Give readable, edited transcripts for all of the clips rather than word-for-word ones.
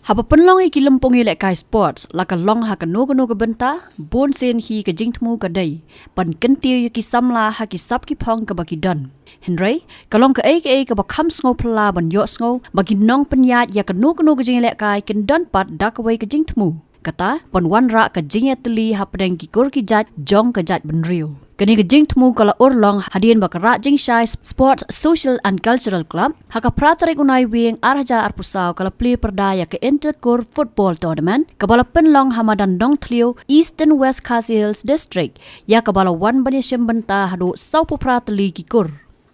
Haba penlong iki lempung ilek kai sports laka long ha kanu ke benta bon sen hi ke jingtmu ka dai pan kentiu ki samla ha ki sap ki phong ka baki don Henry kalong ka ai ka bakam sngo pla ban yo sngo bagi nong penyat ya kanu ke jing ilek kai ken don pat dak wei ke jingtmu kata pan wan ra ka jing teli ha pedeng ki kur ki jat jong ka jat ben riu kani ke jing tmu kala urlong hadien bakara jing shai Sports Social and Cultural Club haka pratarik unai wing arja arpusau kala play perdaya ke intercore football tournament kabala penlong hamadan dong tliu Eastern West Khasi Hills District ya kabala wan bani shembenta hadu saupu pratali ki kur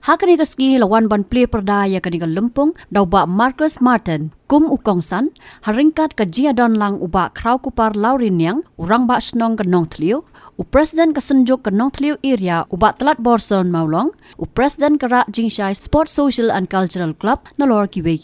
hakani ka ski lawan ban play perdaya kani ka lempung dau ba Marcus Martin kum ukongsan haringkat ka jia don lang uba krau kupar laurin yang urang ba snong ka nong tliu u president ka senjuk ka nong tliu area uba telat borson maulong u president ka ra jingshai Sports Social and Cultural Club nolor kiwei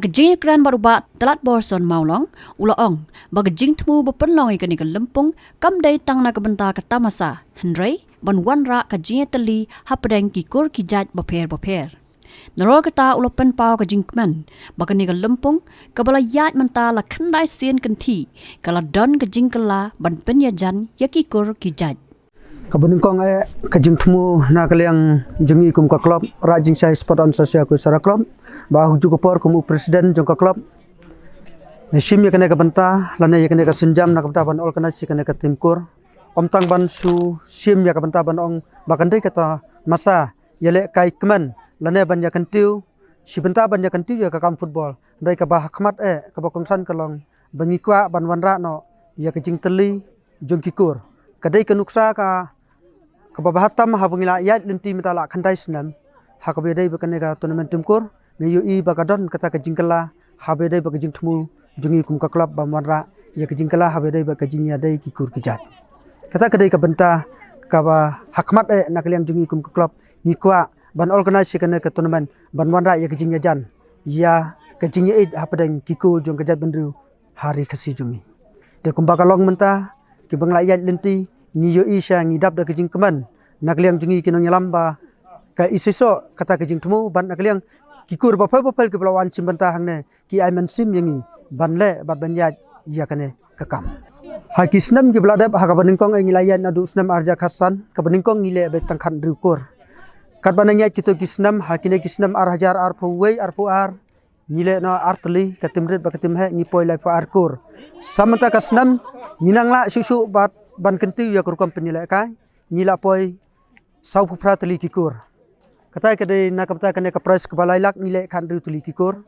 Hagajing kran baruba telat borson maulong ulaong bagajing temu bepenlong ikan ikan lempung kam day tang na kebenta ketamasa Henry ban wanra kajing teli hapadeng kikur kijat baper Naro kata ulapen pau kajing kman bakan ikan lempung kabala yat menta la kendai sien kenti kala don kajing kala ban penyajan yakikur kijat Kabuningkong kajing temu na kaliang jungi kum ka klub rajing sai sport on sosial ku sara klub bahu juga por kum presiden jong ka klub Nishim ya kena ka benta lana ya kena ka senjam na ka benta ban ol kana si kena ka timkur omtang ban su sim ya ka benta ban ong bakandai kata masa yale kai kman lana ban ya kentiu si benta ban ya kentiu ya ka kam football ndai ka bah khmat ka bakongsan kalong bangikwa ban wanra no ya kajing teli jong kikur kadai ka nuksa ka kababahatam habungila yat linti mitala khandai snam hakabedai bakane ka tournament timkur ngayu i bakadon kata ka jingkala habedai bak jingtmu jungi kum ka club bamanra ya ka jingkala habedai bak jinya dai kikur kijat kata kadai ka benta ka ba hakmat nakliang jungi kum ka club ni kwa ban organize kana ka tournament banwanra ya ka jinya jan ya ka jinya id hapadang kikul jong kajat bandru hari kasi jungi de kum bakalong menta ki bangla yat linti ni yo isha ngidap da kajing keman nakliang jungi kinong yalamba ka isiso kata kajing temu ban nakliang kikur bapal ke pelawan simbanta hangne ki aiman sim yangi banle bat banyat ya kane kakam ha kisnam ki bladap ha kabaningkong ai ngilayan adu snam arja khasan kabaningkong ngile be tangkhan rukur kat bananya kito kisnam ha kine kisnam ar hajar ar phuwei ar puar nile no artli katimret bakatim he ni poi lai fa arkur samanta kasnam ninangla susu bat ban kentiu ya kur company la kai nila poi sau phra tli kikur kata kadai na kapta kane ka price ka balai lak nile khan ru tli kikur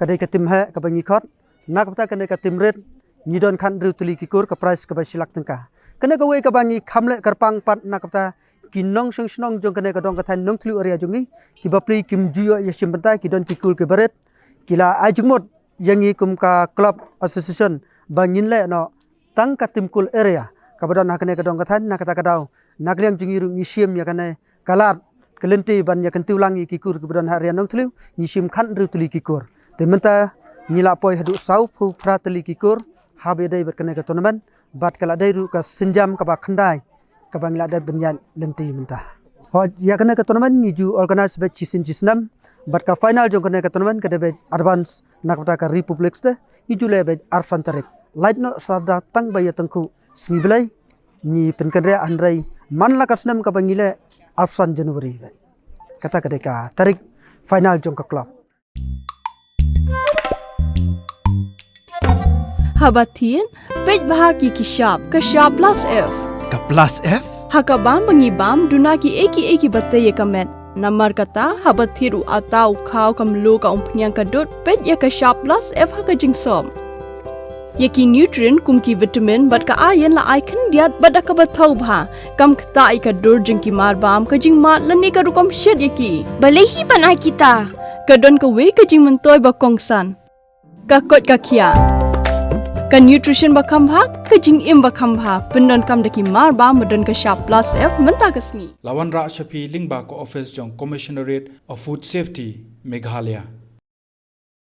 kadai katim he ka bangi khot na kapta kane ka timret ni don khan ru tli kikur ka price ka ba silak tengka kane ka we ka bangi khamle karpang pat na kapta kinong seng jong kane ka dong ka than nong tlu area jungi ki bapli kim jiyo ya simbanta ki don kikul ke baret kila ajungmot yangi kum ka club association bangin le no tang ka timkul area kabadan hakane kadong kathan na kata kadau nakliang jungi ru nisiam ya kane kalat kelenti ban ya kentiu langi kikur kebedan harian nang tliu ni sim khan ru tli kikur te menta nila poi hadu sau pu pratli kikur habe dai berkene ka tournament bat kala dai ru ka senjam ka ba khandai ka bangla dai benyan lenti menta ho ya kene ka tournament ni ju organize be chisin chisnam bat ka final jong kene ka tournament ka be advance nakata ka republic ste ni ju le be arfan tarik light no sada tang ba ya tangku smi belai ni penkandre andrai man la kasnam ka bangile arfan Januari kata kadeka tarik final jong ka club Habatin pej bahagi kishap plus F Ka plus F? hakabam bangibam dunaki eki batay kamet namar kata habathiru atau kau kamlu ka umpnyang kadut pej ya kishap plus F hakajingsom yaki nutrient kumki vitamin bat ka iron la icon diat bada ka bathau bha kam kta ai ka dur jingki mar bam ka jing mat lani ka rukom shed yaki balehi banai kita kadon ka we ka jing mentoy ba kongsan ka kot ka khia ka nutrition ba khambha ka jing im ba khambha pendon kam daki mar bam medon ka sharp plus F menta ka sngi Lawan Ra Shafi Lingba ko office jong Commissionerate of Food Safety Meghalaya